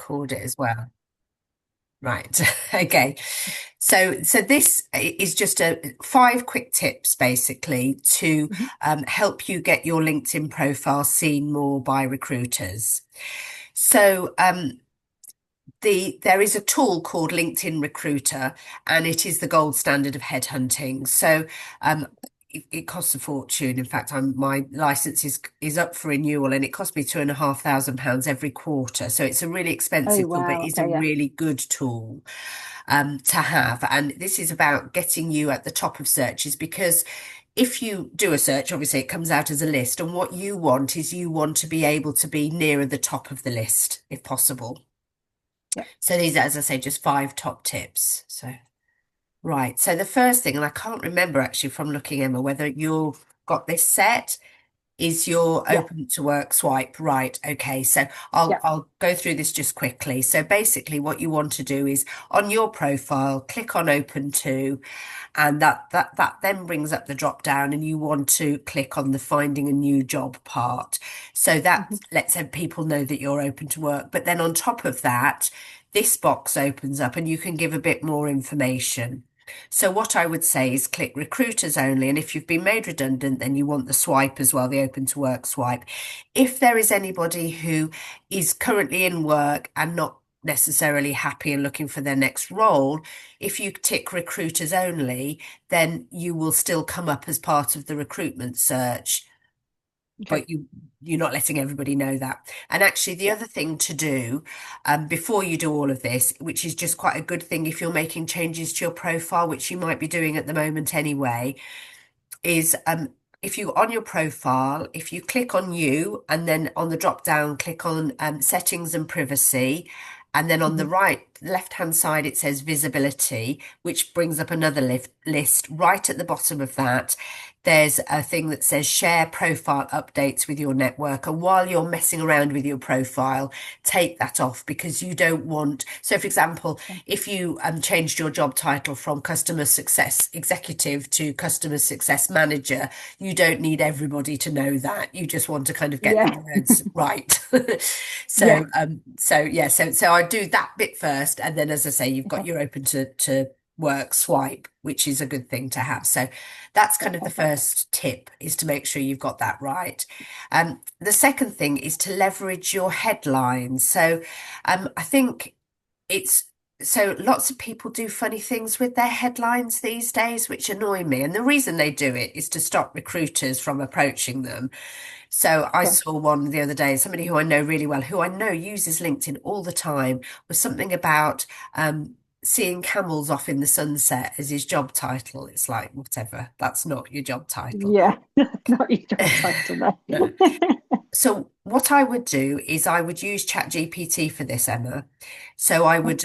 record it as well. Right. Okay. So this is just a 5 quick tips basically to Mhm. help you get your LinkedIn profile seen more by recruiters. So there is a tool called LinkedIn Recruiter, and it is the gold standard of headhunting. So um, it costs a fortune. In fact, my license is up for renewal, and it cost me £2,500 every quarter. So it's a really Oh expensive tool, but wow. it's a Okay, yeah. really good tool to have. And this is about getting you at the top of searches because if you do a search, obviously it comes out as a list, and what you want is you want to be able to be nearer the top of the list if possible. Yeah. So these are, as I say, just 5 top tips. So, right. So the first thing, and I can't remember actually from looking, Emma, whether you've got this set, is your Yeah. open to work swipe. Right. Okay. So I'll Yeah. I'll go through this just quickly. So basically what you want to do is on your profile, click on open to, and that then brings up the drop down and you want to click on the finding a new job part. So that Mhm. lets people know that you're open to work. But then on top of that, this box opens up and you can give a bit more information. So what I would say is click recruiters only. And if you've been made redundant, then you want the swipe as well, the open to work swipe. If there is anybody who is currently in work and not necessarily happy and looking for their next role, if you tick recruiters only, then you will still come up as part of the recruitment search, Okay. but you're not letting everybody know that. And actually, the Yeah. other thing to do before you do all of this, which is just quite a good thing if you're making changes to your profile, which you might be doing at the moment anyway, is if you on your profile, if you click on you and then on the drop down, click on settings and privacy. And then on the Mhm. right, left hand side, it says visibility, which brings up another list. Right at the bottom of that, there's a thing that says share profile updates with your network. And while you're messing around with your profile, take that off because you don't want. So, for example, Okay. if you changed your job title from customer success executive to customer success manager, you don't need everybody to know that. You just want to kind of get the Yeah. words right. Yeah. So yeah, so I do that bit first, and then as I say, you've got Okay. your open to work swipe, which is a good thing to have. So that's Yeah. kind of the Perfect. first tip is to make sure you've got that right. The second thing is to leverage your headlines. So I think it's so lots of people do funny things with their headlines these days, which annoy me. And the reason they do it is to stop recruiters from approaching them. So I Okay. saw one the other day, somebody who I know really well, who I know uses LinkedIn all the time, was something about seeing camels off in the sunset as his job title. It's like, whatever, that's not your job title. Yeah. That's not your job title, no. No. So what I would do is I would use ChatGPT for this, Emma. So I Okay. would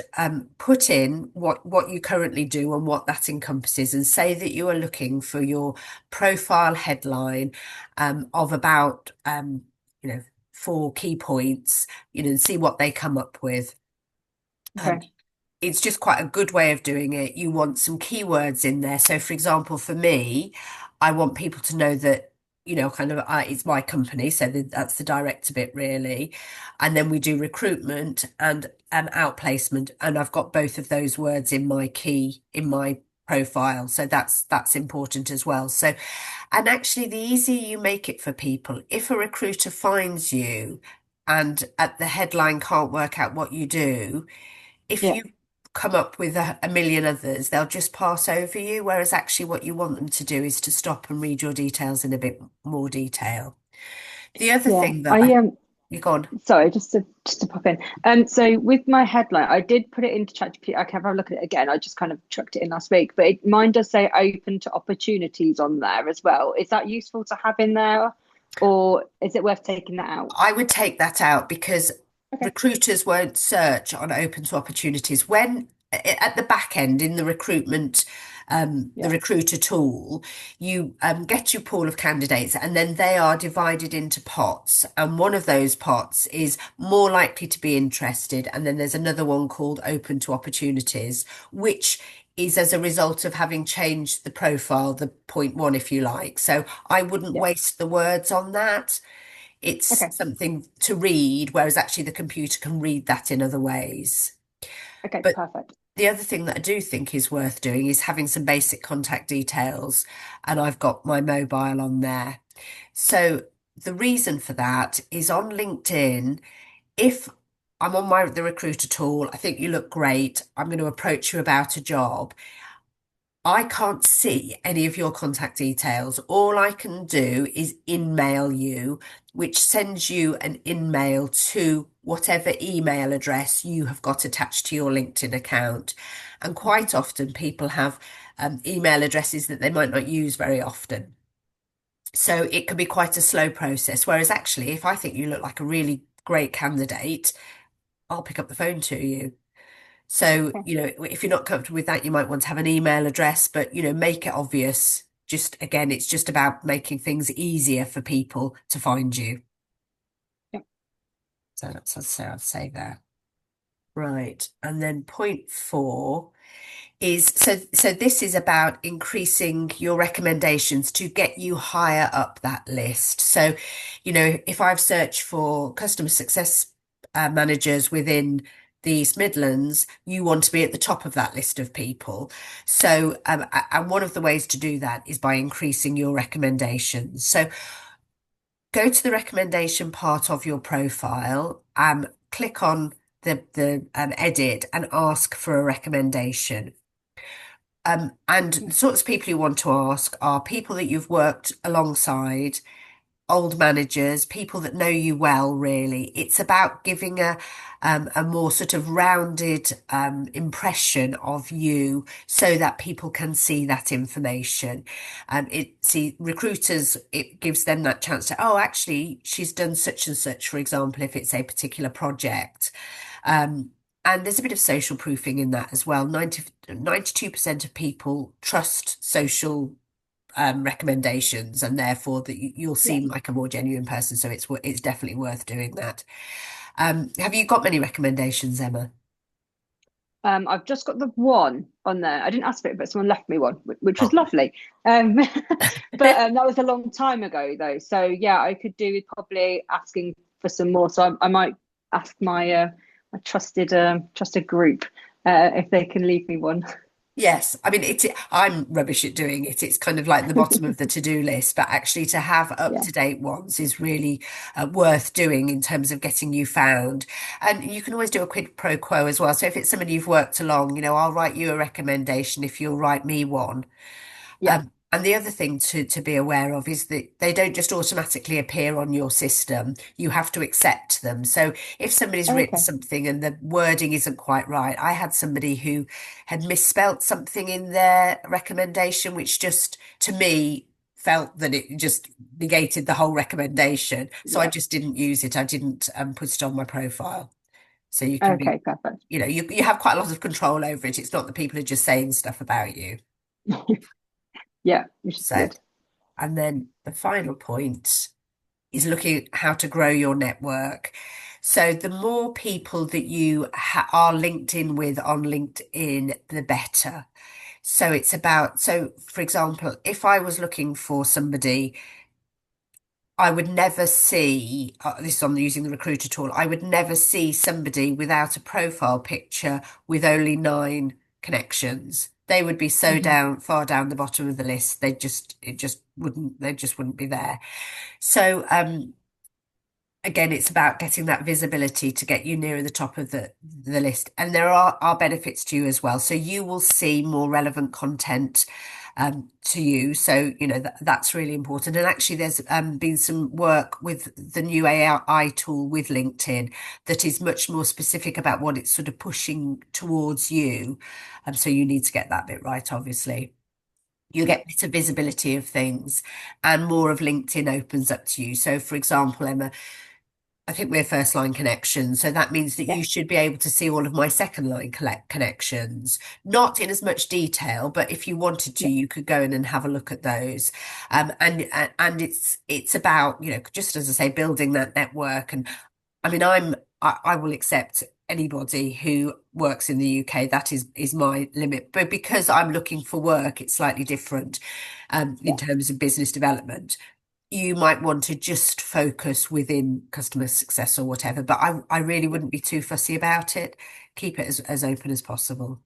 put in what you currently do and what that encompasses, and say that you are looking for your profile headline of about 4 key points, and see what they come up with. Um, Okay. it's just quite a good way of doing it. You want some keywords in there. So, for example, for me, I want people to know that, kind of it's my company. So that's the director bit, really. And then we do recruitment and outplacement. And I've got both of those words in in my profile. So that's important as well. So, and actually, the easier you make it for people, if a recruiter finds you and at the headline can't work out what you do, if Yeah. you come up with a million others, they'll just pass over you. Whereas actually, what you want them to do is to stop and read your details in a bit more detail. The other Yeah. thing that I you go on. sorry, just to pop in. So with my headline, I did put it into ChatGPT. I can have a look at it again. I just kind of chucked it in last week, but mine does say open to opportunities on there as well. Is that useful to have in there, or is it worth taking that out? I would take that out because Okay. recruiters won't search on open to opportunities. When at the back end in the recruitment, the Yeah. recruiter tool, you get your pool of candidates and then they are divided into pots. And one of those pots is more likely to be interested. And then there's another one called open to opportunities, which is as a result of having changed the profile, the point one, if you like. So I wouldn't Yeah. waste the words on that. It's Okay. something to read, whereas actually the computer can read that in other ways. Okay, But perfect. the other thing that I do think is worth doing is having some basic contact details, and I've got my mobile on there. So the reason for that is on LinkedIn, if I'm on the recruiter tool, I think you look great, I'm going to approach you about a job. I can't see any of your contact details. All I can do is in-mail you, which sends you an in-mail to whatever email address you have got attached to your LinkedIn account. And quite often people have email addresses that they might not use very often. So it can be quite a slow process. Whereas actually, if I think you look like a really great candidate, I'll pick up the phone to you. So, Okay. if you're not comfortable with that, you might want to have an email address, but, make it obvious. Just again, it's just about making things easier for people to find you. Yep. So I'd say that. Right. And then point four is so this is about increasing your recommendations to get you higher up that list. So, if I've searched for customer success managers within the East Midlands, you want to be at the top of that list of people. So, and one of the ways to do that is by increasing your recommendations. So go to the recommendation part of your profile and click on the edit and ask for a recommendation. And Yeah. the sorts of people you want to ask are people that you've worked alongside, old managers, people that know you well, really. It's about giving a more sort of rounded impression of you so that people can see that information. Recruiters, it gives them that chance to, oh, actually, she's done such and such, for example, if it's a particular project. Um, and there's a bit of social proofing in that as well. 92% of people trust social recommendations, and therefore that you'll Yeah. seem like a more genuine person. So it's definitely worth doing that. Have you got many recommendations, Emma? I've just got the one on there. I didn't ask for it, but someone left me one, which was Oh. lovely. Um, but that was a long time ago, though. So yeah, I could do with probably asking for some more. So I might ask my trusted group if they can leave me one. Yes, I mean I'm rubbish at doing it. It's kind of like the bottom of the to-do list, but actually to have Yeah. up-to-date ones is really worth doing in terms of getting you found. And you can always do a quid pro quo as well. So if it's somebody you've worked along, I'll write you a recommendation if you'll write me one. Yeah. And the other thing to be aware of is that they don't just automatically appear on your system. You have to accept them. So if somebody's written Okay. something and the wording isn't quite right, I had somebody who had misspelt something in their recommendation, which just to me felt that it just negated the whole recommendation. So I Yeah. just didn't use it. I didn't put it on my profile. So you can be, Okay. Perfect. you have quite a lot of control over it. It's not that people are just saying stuff about you. Yeah, which is So. good. And then the final point is looking at how to grow your network. So the more people that you are linked in with on LinkedIn, the better. So it's about, so for example, if I was looking for somebody, I would never see, this is on using the recruiter tool, I would never see somebody without a profile picture with only 9 connections. They would be so Hmm. far down the bottom of the list. They just wouldn't be there. So, again, it's about getting that visibility to get you nearer the top of the list. And there are benefits to you as well. So you will see more relevant content to you. So, that's really important. And actually, there's been some work with the new AI tool with LinkedIn that is much more specific about what it's sort of pushing towards you. So you need to get that bit right, obviously. You Yeah. get better visibility of things and more of LinkedIn opens up to you. So, for example, Emma, I think we're first line connections. So that means that you Yes. should be able to see all of my second line connections, not in as much detail, but if you wanted to, Yeah. you could go in and have a look at those. And it's about, just as I say, building that network. And I mean, I will accept anybody who works in the UK. That is my limit. But because I'm looking for work, it's slightly different in Yeah. terms of business development. you might want to just focus within customer success or whatever, but I really wouldn't be too fussy about it. Keep it as open as possible.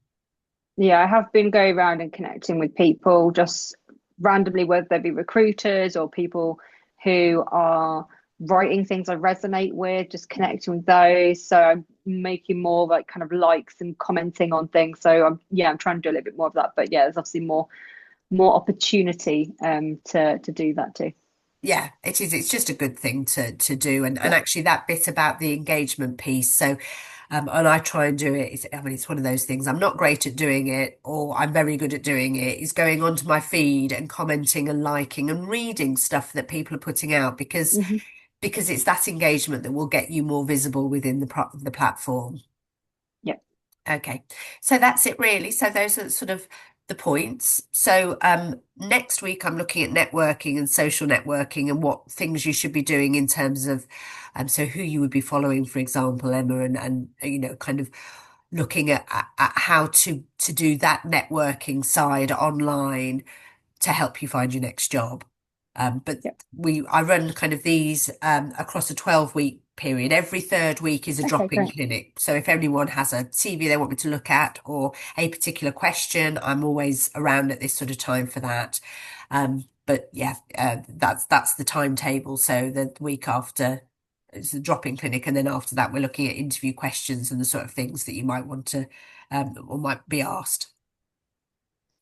Yeah, I have been going around and connecting with people just randomly, whether they be recruiters or people who are writing things I resonate with, just connecting with those. So I'm making more like kind of likes and commenting on things. So I'm trying to do a little bit more of that. But yeah, there's obviously more opportunity to do that too. Yeah, it is. It's just a good thing to do, and Yeah. actually that bit about the engagement piece. So, and I try and do it. I mean, it's one of those things. I'm not great at doing it, or I'm very good at doing it. Is going onto my feed and commenting and liking and reading stuff that people are putting out Hmm. because it's that engagement that will get you more visible within the platform. Yeah. Okay, so that's it really. So those are sort of the points. So next week I'm looking at networking and social networking and what things you should be doing in terms of so who you would be following, for example, Emma, and kind of looking at how to do that networking side online to help you find your next job. But Yeah. I run kind of these across a 12-week period. Every third week is a Okay, drop-in great. clinic. So if anyone has a CV they want me to look at or a particular question, I'm always around at this sort of time for that. But yeah, that's the timetable. So the week after it's the drop-in clinic, and then after that we're looking at interview questions and the sort of things that you might want to or might be asked.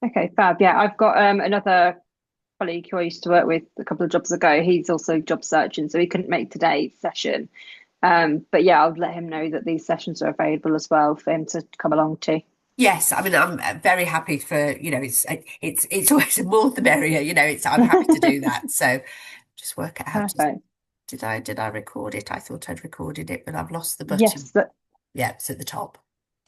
Okay, fab. Yeah, I've got another colleague who I used to work with a couple of jobs ago. He's also job searching, so he couldn't make today's session. But yeah, I'll let him know that these sessions are available as well for him to come along to. Yes, I mean I'm very happy for it's always more the merrier, it's I'm happy to do that. So just work out how to Perfect. did I record it? I thought I'd recorded it, but I've lost the button. Yes, that, Yeah, it's at the top.